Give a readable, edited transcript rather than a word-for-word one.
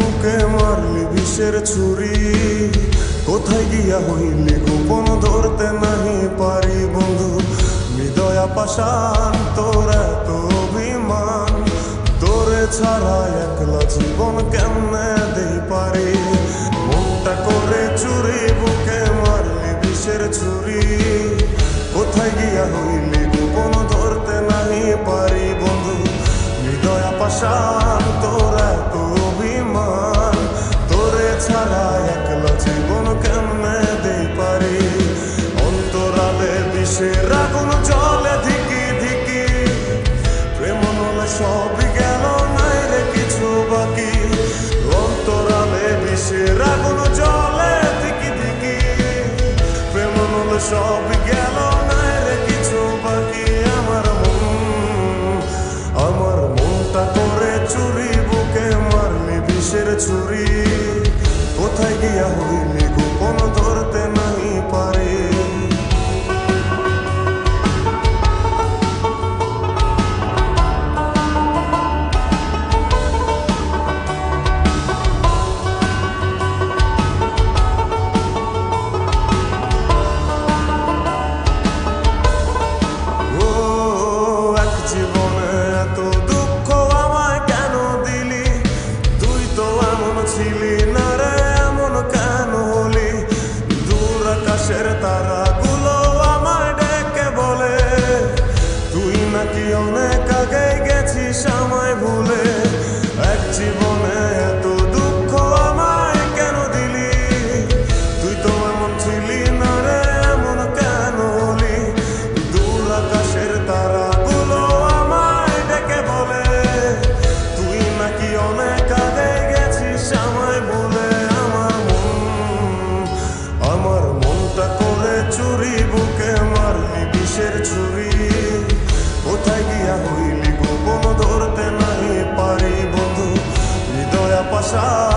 বুকে মারলি বিষের ছুরি, কোথায় গিয়া হইলি গোপন ধরতে নাহি পারি বন্ধু। হৃদয়া পাষাণ তোর এত অভিমান, তোরে ছাড়া একলা জীবন কেমনে দেই পারি। মনটা করে চুরি বুকে মারলি বিষের ছুরি, কোথায় গিয়া হইলি গোপন ধরতে নাহি পারি বন্ধু। হৃদয়া পাষাণ তোর এত অভিমান, তোরে ছাড়া একলা জীবন কেমনে দেই পারি। অন্তরালে বিষের আগুন জ্বলে ধিকি ধিকি, প্রেম নলে সবই গেল নাই রে কিছু বাকি। অন্তরালে বিষের আগুন জ্বলে ধিকি ধিকি, প্রেম নলে সবই গেল নাই রে কিছু বাকি। আমার মনটা করে চুরি বুকে মারলি বিষের ছুরি, কোথায় গিয়া হইলি গোপন ধরতে নাহি পারি। ছিলি না রে এমন কেন হলি, দূর আকাশের তারাগুলো আমায় ডেকে বলে, তুই নাকি অনেক আগে গেছিস আমায় ভুলে। এক জীবনে এত দুঃখ আমায় কেন দিলি, তুই তো এমন ছিলি না রে এমন কেন হলি। দূর আকাশের তারাগুলো আমায় ডেকে বলে, তুই নাকি অনেক আগে আমায় বলে। আমার মনটা করে চুরি বুকে মারলি বিষের ছুরি, কোথায় গিয়া হইলি গোপন ধরতে নাহি পারি বন্ধু। হৃদয়া পাষাণ